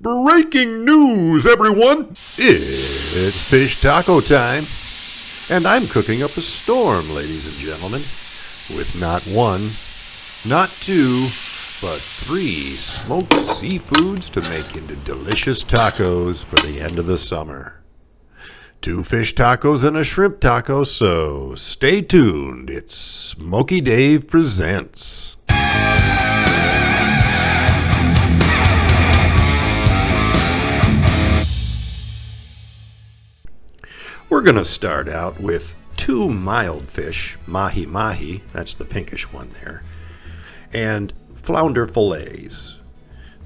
Breaking news, everyone! It's fish taco time. And I'm cooking up a storm, ladies and gentlemen, with not one, not two, but 3 smoked seafoods to make into delicious tacos for the end of the summer. 2 fish tacos and a shrimp taco, so stay tuned. It's Smokey Dave Presents. We're going to start out with 2 mild fish, mahi-mahi, that's the pinkish one there, and flounder fillets.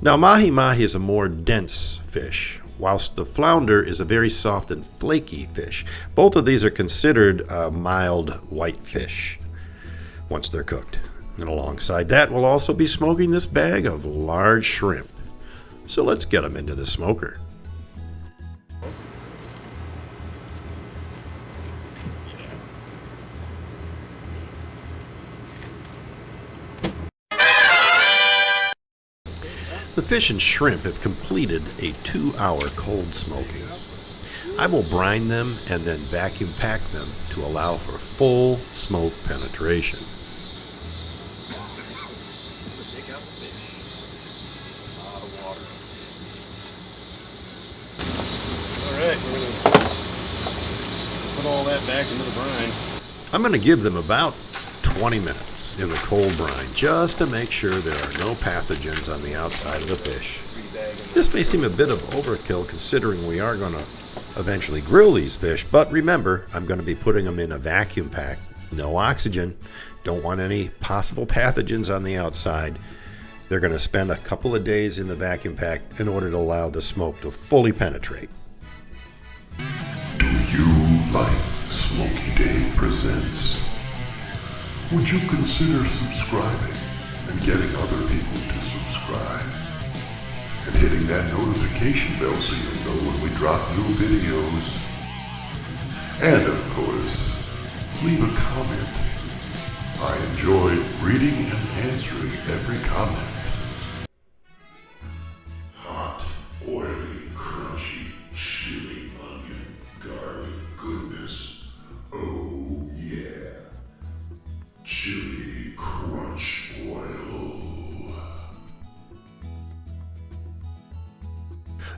Now, mahi-mahi is a more dense fish, whilst the flounder is a very soft and flaky fish. Both of these are considered mild white fish once they're cooked. And alongside that, we'll also be smoking this bag of large shrimp. So let's get them into the smoker. The fish and shrimp have completed a 2-hour cold smoking. I will brine them and then vacuum pack them to allow for full smoke penetration. Alright, we're going to put all that back into the brine. I'm going to give them about 20 minutes in the cold brine just to make sure there are no pathogens on the outside of the fish. This may seem a bit of overkill considering we are going to eventually grill these fish, but remember, I'm going to be putting them in a vacuum pack. No oxygen. Don't want any possible pathogens on the outside. They're going to spend a couple of days in the vacuum pack in order to allow the smoke to fully penetrate. Do you like Smokey Dave Presents? Would you consider subscribing and getting other people to subscribe? And hitting that notification bell so you'll know when we drop new videos. And of course, leave a comment. I enjoy reading and answering every comment. Hot, oily, crunchy, chili, onion, garlic goodness. Oh yeah. Chili crunch oil.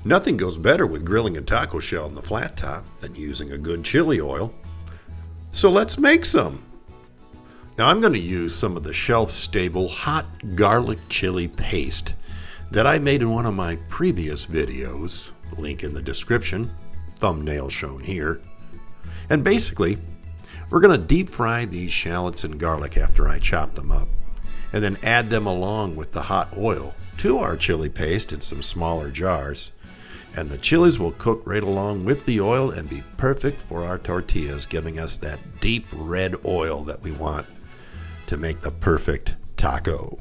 Nothing goes better with grilling a taco shell in the flat top than using a good chili oil. So let's make some. Now I'm going to use some of the shelf-stable hot garlic chili paste that I made in one of my previous videos. Link in the description, thumbnail shown here. And basically, we're going to deep fry these shallots and garlic after I chop them up, and then add them along with the hot oil to our chili paste in some smaller jars. And the chilies will cook right along with the oil and be perfect for our tortillas, giving us that deep red oil that we want to make the perfect taco.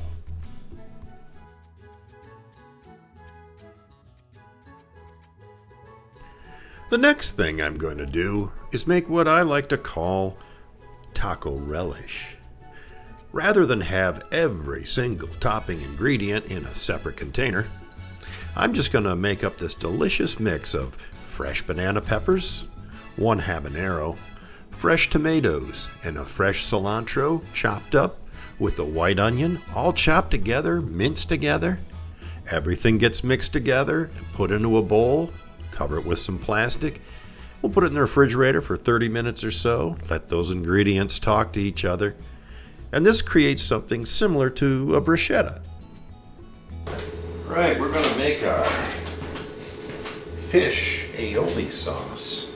The next thing I'm going to do is make what I like to call Taco Relish. Rather than have every single topping ingredient in a separate container, I'm just going to make up this delicious mix of fresh banana peppers, 1 habanero, fresh tomatoes, and a fresh cilantro chopped up with a white onion, all chopped together, minced together. Everything gets mixed together and put into a bowl, cover it with some plastic. We'll put it in the refrigerator for 30 minutes or so, let those ingredients talk to each other, and this creates something similar to a bruschetta. Right, we're going to make our fish aioli sauce.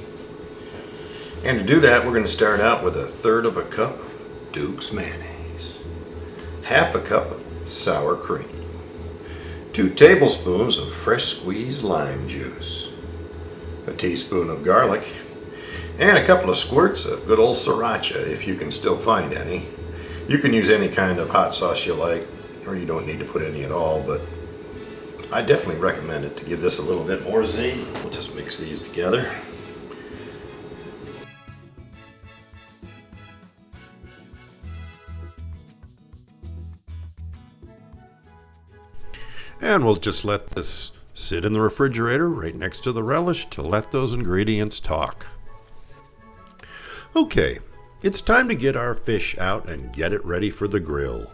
And to do that, we're going to start out with 1/3 cup of Duke's mayonnaise, 1/2 cup of sour cream, 2 tablespoons of fresh squeezed lime juice, a teaspoon of garlic, and a couple of squirts of good old sriracha if you can still find any. You can use any kind of hot sauce you like, or you don't need to put any at all, but I definitely recommend it to give this a little bit more zing. We'll just mix these together. And we'll just let this Sit in the refrigerator right next to the relish to let those ingredients talk. Okay, it's time to get our fish out and get it ready for the grill.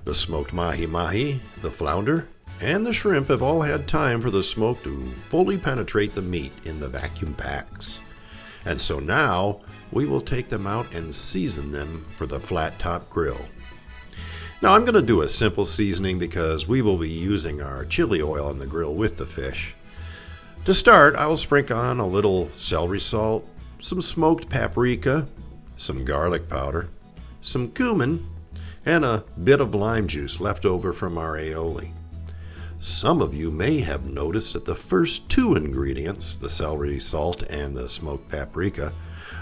The smoked mahi-mahi, the flounder, and the shrimp have all had time for the smoke to fully penetrate the meat in the vacuum packs. And so now we will take them out and season them for the flat top grill. Now I'm going to do a simple seasoning because we will be using our chili oil on the grill with the fish. To start, I will sprinkle on a little celery salt, some smoked paprika, some garlic powder, some cumin, and a bit of lime juice left over from our aioli. Some of you may have noticed that the first two ingredients, the celery salt and the smoked paprika,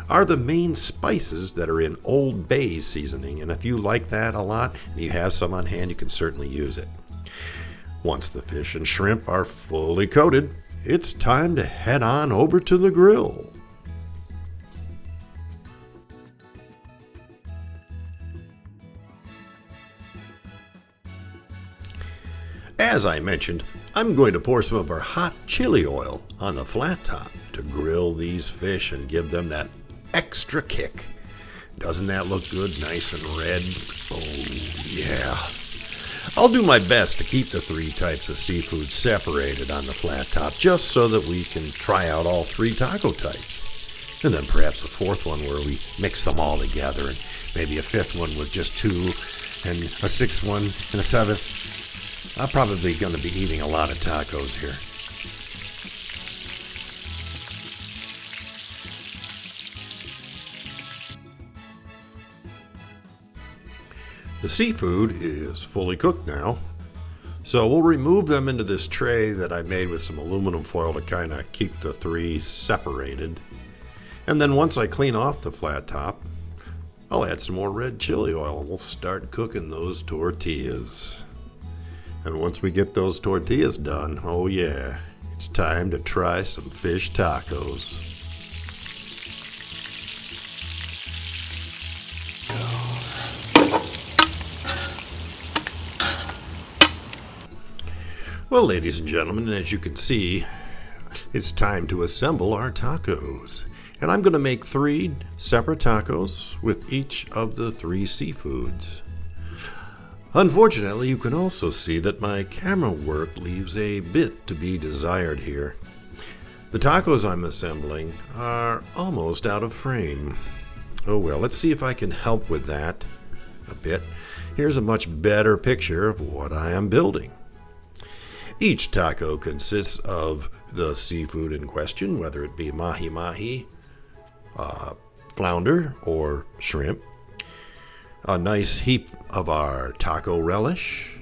are the main spices that are in Old Bay seasoning, and if you like that a lot and you have some on hand, you can certainly use it. Once the fish and shrimp are fully coated, it's time to head on over to the grill. As I mentioned, I'm going to pour some of our hot chili oil on the flat top to grill these fish and give them that extra kick. Doesn't that look good, nice and red? Oh yeah. I'll do my best to keep the three types of seafood separated on the flat top just so that we can try out all three taco types. And then perhaps a fourth one where we mix them all together, and maybe a fifth one with just two, and a sixth one and a seventh. I'm probably going to be eating a lot of tacos here. The seafood is fully cooked now, so we'll remove them into this tray that I made with some aluminum foil to kind of keep the three separated. And then once I clean off the flat top, I'll add some more red chili oil and we'll start cooking those tortillas. And once we get those tortillas done, oh yeah, it's time to try some fish tacos. Well, ladies and gentlemen, as you can see, it's time to assemble our tacos. And I'm going to make 3 separate tacos with each of the 3 seafoods. Unfortunately, you can also see that my camera work leaves a bit to be desired here. The tacos I'm assembling are almost out of frame. Oh well, let's see if I can help with that a bit. Here's a much better picture of what I am building. Each taco consists of the seafood in question, whether it be mahi-mahi, flounder, or shrimp. A nice heap of our taco relish,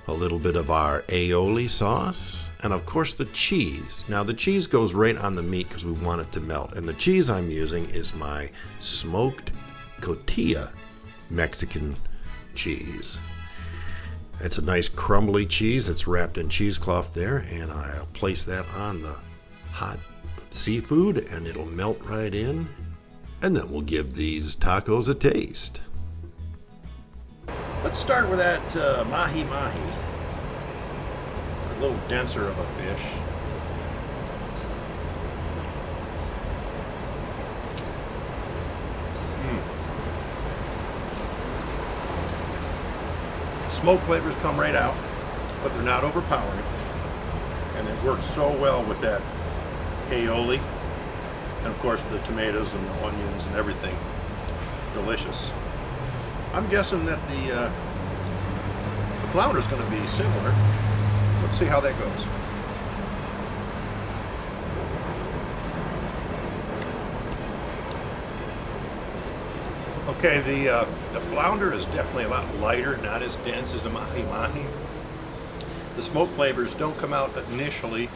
a little bit of our aioli sauce, and of course the cheese. Now the cheese goes right on the meat because we want it to melt, and the cheese I'm using is my smoked cotija Mexican cheese. It's a nice crumbly cheese. It's wrapped in cheesecloth there, and I'll place that on the hot seafood and it'll melt right in, and then we'll give these tacos a taste. Let's start with that mahi-mahi. A little denser of a fish. Smoke flavors come right out, but they're not overpowering. And it works so well with that aioli. And of course the tomatoes and the onions and everything. Delicious. I'm guessing that the flounder is going to be similar. Let's see how that goes. Okay, the flounder is definitely a lot lighter, not as dense as the mahi-mahi. The smoke flavors don't come out initially.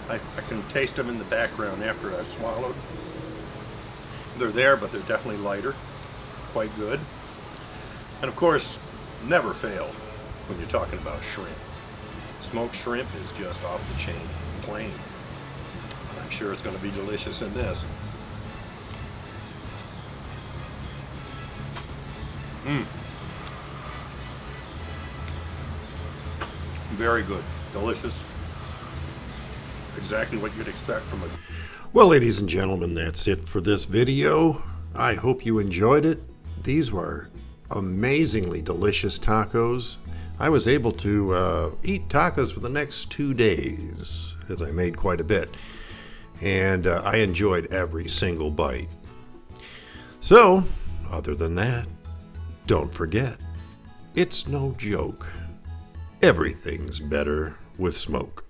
I can taste them in the background after I've swallowed. They're there, but they're definitely lighter. Quite good. And of course, never fail when you're talking about shrimp. Smoked shrimp is just off the chain, plain. And I'm sure it's going to be delicious in this. Very good, delicious. exactly what you'd expect from a... Well, ladies and gentlemen, that's it for this video. I hope you enjoyed it. These were amazingly delicious tacos. I was able to eat tacos for the next 2 days, as I made quite a bit. And I enjoyed every single bite. So, other than that, don't forget, it's no joke. Everything's better with smoke.